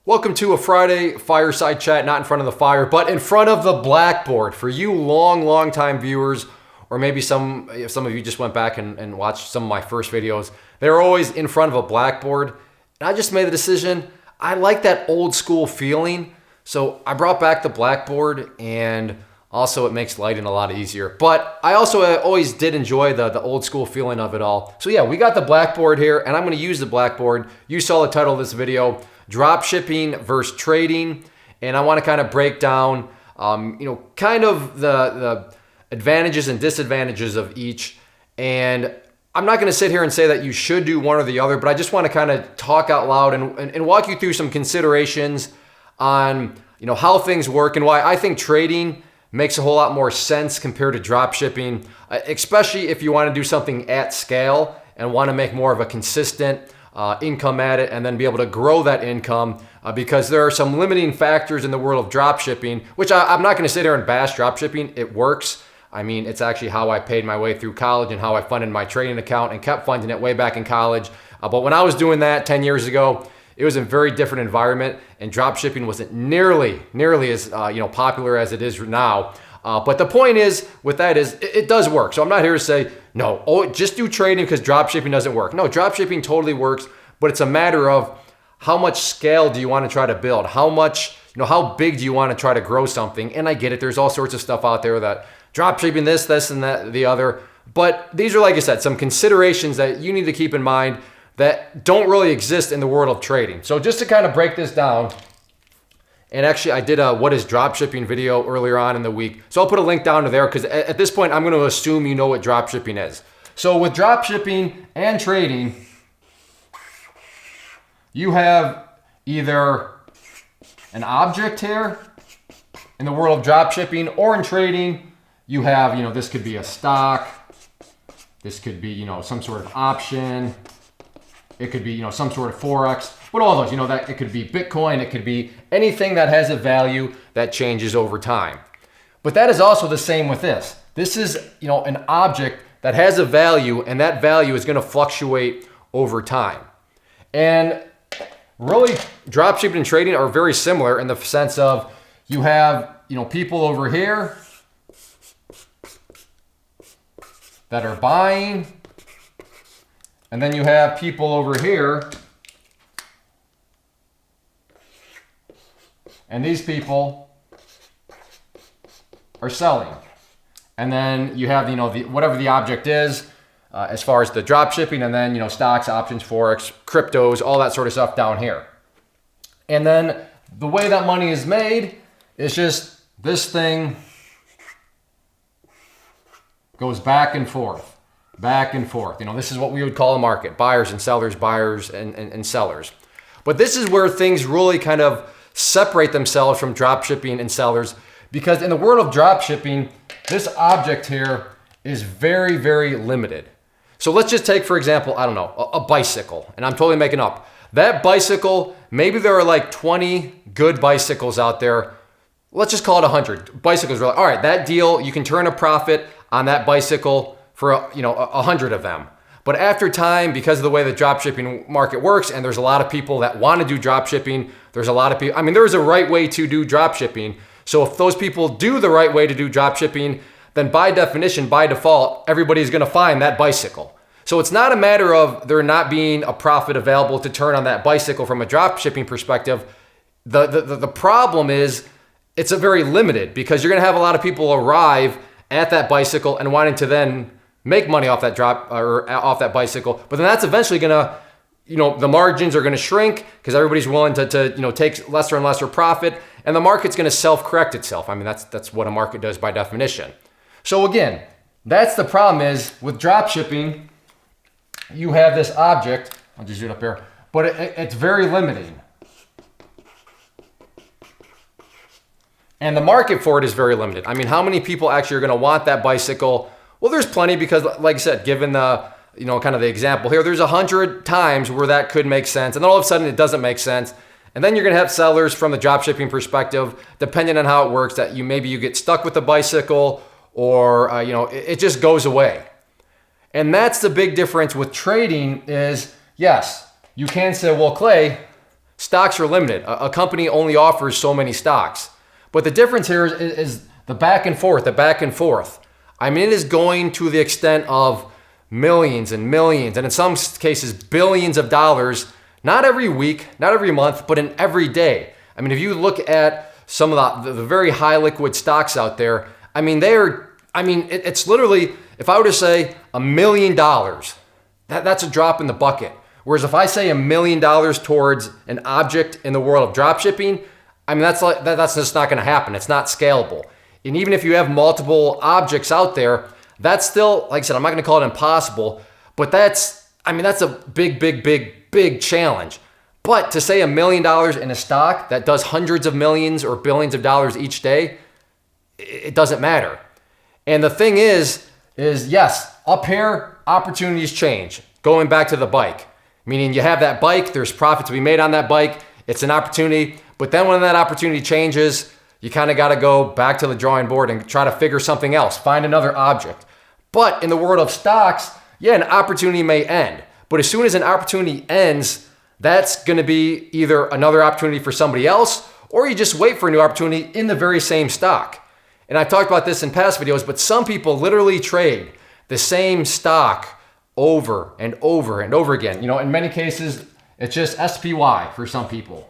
Welcome to a Friday fireside chat, not in front of the fire, but in front of the blackboard. For you long time viewers, or maybe some of you just went back and watched some of my first videos, they're always in front of a blackboard. And I just made the decision, I like that old school feeling. So I brought back the blackboard, and also it makes lighting a lot easier. But I also always did enjoy the old school feeling of it all. So yeah, we got the blackboard here, and I'm gonna use the blackboard. You saw the title of this video, Drop Shipping versus Trading. And I wanna kind of break down kind of the advantages and disadvantages of each. And I'm not gonna sit here and say that you should do one or the other, but I just wanna kind of talk out loud and walk you through some considerations on how things work and why I think trading makes a whole lot more sense compared to drop shipping, especially if you want to do something at scale and want to make more of a consistent income at it and then be able to grow that income because there are some limiting factors in the world of drop shipping, which I'm not going to sit here and bash drop shipping. It works. I mean, it's actually how I paid my way through college and how I funded my trading account and kept funding it way back in college. But when I was doing that 10 years ago, it was a very different environment, and drop shipping wasn't nearly as popular as it is now. But the point is, with that is, it does work. So I'm not here to say, no, just do trading because drop shipping doesn't work. No, drop shipping totally works, but it's a matter of how much scale do you want to try to build? How much, how big do you want to try to grow something? And I get it, there's all sorts of stuff out there that drop shipping this, and that, the other. But these are, like I said, some considerations that you need to keep in mind that don't really exist in the world of trading. So just to kind of break this down, and actually I did a what is dropshipping video earlier on in the week. So I'll put a link down to there because at this point I'm going to assume you know what dropshipping is. So with dropshipping and trading, you have either an object here in the world of dropshipping, or in trading, you have, this could be a stock, this could be, some sort of option. It could be, some sort of Forex, but all those, that it could be Bitcoin, it could be anything that has a value that changes over time. But that is also the same with this. This is, an object that has a value, and that value is going to fluctuate over time. And really, dropshipping and trading are very similar in the sense of you have, people over here that are buying. And then you have people over here, and these people are selling. And then you have, whatever the object is, as far as the drop shipping, and then, stocks, options, Forex, cryptos, all that sort of stuff down here. And then the way that money is made is just this thing goes back and forth. Back and forth. This is what we would call a market. Buyers and sellers, buyers and sellers. But this is where things really kind of separate themselves from drop shipping and sellers, because in the world of drop shipping, this object here is very, very limited. So let's just take, for example, I don't know, a bicycle, and I'm totally making up. That bicycle, maybe there are like 20 good bicycles out there. Let's just call it 100. Bicycles are like, all right, that deal, you can turn a profit on that bicycle for 100 of them. But after time, because of the way the dropshipping market works, and there's a lot of people that want to do dropshipping, there's a lot of people, there is a right way to do dropshipping. So if those people do the right way to do dropshipping, then by definition, by default, everybody's going to find that bicycle. So it's not a matter of there not being a profit available to turn on that bicycle from a dropshipping perspective. The problem is it's a very limited, because you're going to have a lot of people arrive at that bicycle and wanting to then make money off that drop or off that bicycle, but then that's eventually gonna, the margins are gonna shrink because everybody's willing to take lesser and lesser profit, and the market's gonna self-correct itself. That's what a market does by definition. So again, that's the problem is with drop shipping, you have this object, I'll just do it up here, but it's very limiting. And the market for it is very limited. How many people actually are gonna want that bicycle? Well, there's plenty, because like I said, given the, kind of the example here, there's 100 times where that could make sense. And then all of a sudden it doesn't make sense. And then you're going to have sellers from the drop shipping perspective, depending on how it works, that maybe you get stuck with the bicycle, or, it just goes away. And that's the big difference with trading is, yes, you can say, well, Clay, Stocks are limited. A company only offers so many stocks. But the difference here is the back and forth, I mean, it is going to the extent of millions and millions, and in some cases, billions of dollars, not every week, not every month, but in every day. I mean, if you look at some of the very high liquid stocks out there, I mean, it's literally, if I were to say $1 million, that's a drop in the bucket. Whereas if I say $1 million towards an object in the world of drop shipping, I mean, that's just not going to happen. It's not scalable. And even if you have multiple objects out there, that's still, like I said, I'm not going to call it impossible, but that's a big challenge. But to say $1 million in a stock that does hundreds of millions or billions of dollars each day, it doesn't matter. And the thing is yes, up here, opportunities change. Going back to the bike, meaning you have that bike, there's profit to be made on that bike, it's an opportunity, but then when that opportunity changes, you kind of got to go back to the drawing board and try to figure something else, find another object. But in the world of stocks, yeah, an opportunity may end. But as soon as an opportunity ends, that's going to be either another opportunity for somebody else, or you just wait for a new opportunity in the very same stock. And I've talked about this in past videos, but some people literally trade the same stock over and over and over again. In many cases, it's just SPY for some people.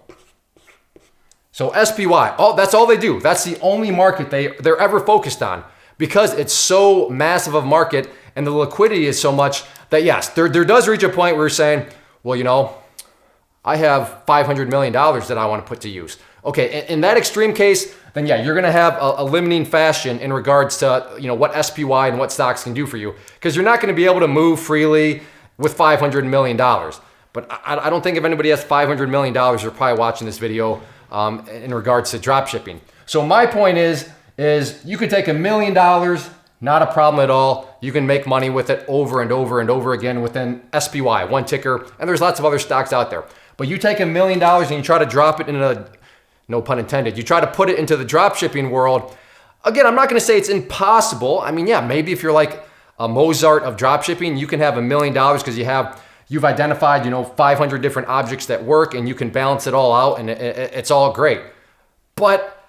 So SPY, that's all they do. That's the only market they're ever focused on, because it's so massive of a market and the liquidity is so much that yes, there does reach a point where you're saying, well, I have $500 million that I want to put to use. Okay, in that extreme case, then yeah, you're going to have a limiting fashion in regards to what SPY and what stocks can do for you, because you're not going to be able to move freely with $500 million. But I don't think if anybody has $500 million, they're probably watching this video in regards to drop shipping. So my point is you could take $1 million, not a problem at all. You can make money with it over and over and over again within SPY, one ticker, and there's lots of other stocks out there. But you take $1 million and you try to drop it in no pun intended, you try to put it into the drop shipping world. Again, I'm not going to say it's impossible. I mean, yeah, maybe if you're like a Mozart of drop shipping, you can have $1 million because you've identified 500 different objects that work and you can balance it all out and it's all great. But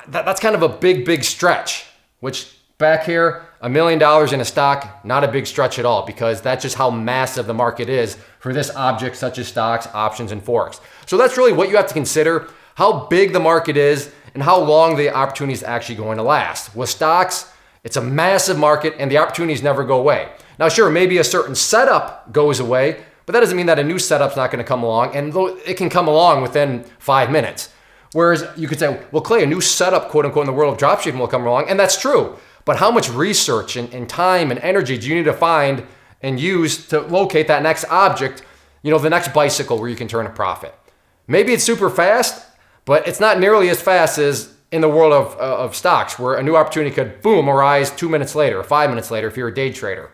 that's kind of a big stretch, which back here, $1 million in a stock, not a big stretch at all, because that's just how massive the market is for this object, such as stocks, options, and Forex. So that's really what you have to consider, how big the market is and how long the opportunity is actually going to last. With stocks, it's a massive market and the opportunities never go away. Now, sure, maybe a certain setup goes away, but that doesn't mean that a new setup's not going to come along, and it can come along within 5 minutes. Whereas you could say, well, Clay, a new setup, quote unquote, in the world of dropshipping will come along, and that's true. But how much research and time and energy do you need to find and use to locate that next object, the next bicycle where you can turn a profit? Maybe it's super fast, but it's not nearly as fast as in the world of stocks, where a new opportunity could, boom, arise 2 minutes later, 5 minutes later if you're a day trader.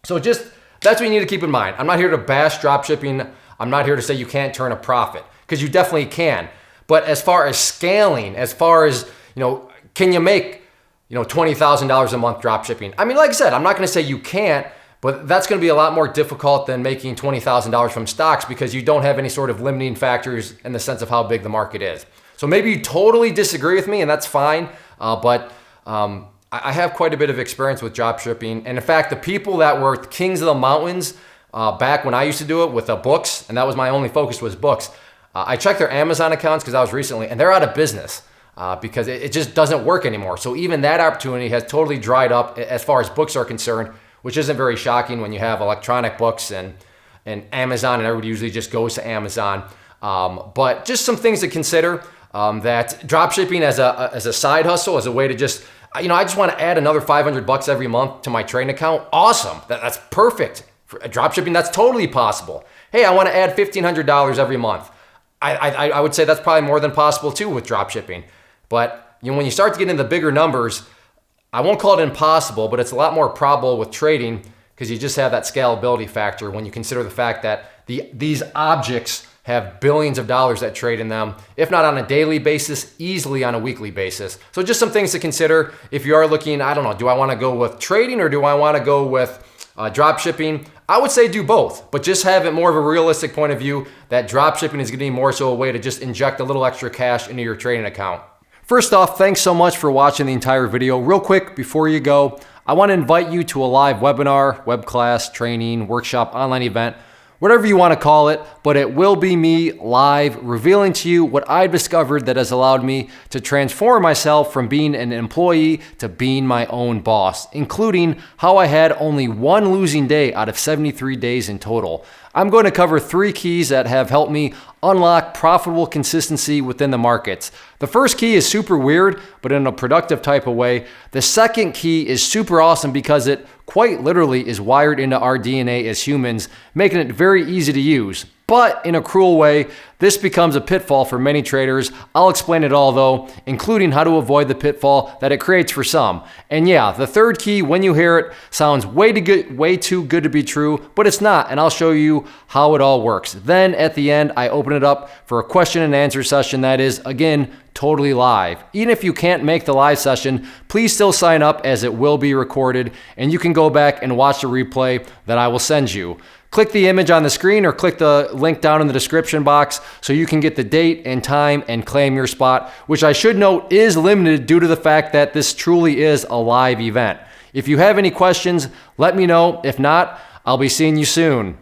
So that's what you need to keep in mind. I'm not here to bash dropshipping. I'm not here to say you can't turn a profit, because you definitely can. But as far as scaling, can you make $20,000 a month dropshipping? I mean, like I said, I'm not going to say you can't, but that's going to be a lot more difficult than making $20,000 from stocks, because you don't have any sort of limiting factors in the sense of how big the market is. So maybe you totally disagree with me, and that's fine. But I have quite a bit of experience with dropshipping. And in fact, the people that were kings of the mountains back when I used to do it with books, and that was my only focus was books, I checked their Amazon accounts because I was recently, and they're out of business because it just doesn't work anymore. So even that opportunity has totally dried up as far as books are concerned, which isn't very shocking when you have electronic books and Amazon, and everybody usually just goes to Amazon. But just some things to consider, that dropshipping as a side hustle, as a way to just, I just want to add another $500 every month to my trading account. Awesome. That's perfect. For dropshipping, that's totally possible. Hey, I want to add $1,500 every month. I would say that's probably more than possible too with dropshipping. But when you start to get into the bigger numbers, I won't call it impossible, but it's a lot more probable with trading, because you just have that scalability factor when you consider the fact that these objects have billions of dollars that trade in them, if not on a daily basis, easily on a weekly basis. So just some things to consider if you are looking, I don't know, do I want to go with trading or do I want to go with Drop shipping, I would say do both, but just have it more of a realistic point of view that drop shipping is getting more so a way to just inject a little extra cash into your trading account. First off, thanks so much for watching the entire video. Real quick, before you go, I want to invite you to a live webinar, web class, training, workshop, online event, whatever you want to call it, but it will be me live revealing to you what I've discovered that has allowed me to transform myself from being an employee to being my own boss, including how I had only one losing day out of 73 days in total. I'm going to cover 3 keys that have helped me unlock profitable consistency within the markets. The first key is super weird, but in a productive type of way. The second key is super awesome because it quite literally is wired into our DNA as humans, making it very easy to use. But in a cruel way, this becomes a pitfall for many traders. I'll explain it all though, including how to avoid the pitfall that it creates for some. And yeah, the third key, when you hear it, sounds way too good to be true, but it's not, and I'll show you how it all works. Then at the end, I open it up for a question and answer session that is, again, totally live. Even if you can't make the live session, please still sign up as it will be recorded, and you can go back and watch the replay that I will send you. Click the image on the screen or click the link down in the description box so you can get the date and time and claim your spot, which I should note is limited due to the fact that this truly is a live event. If you have any questions, let me know. If not, I'll be seeing you soon.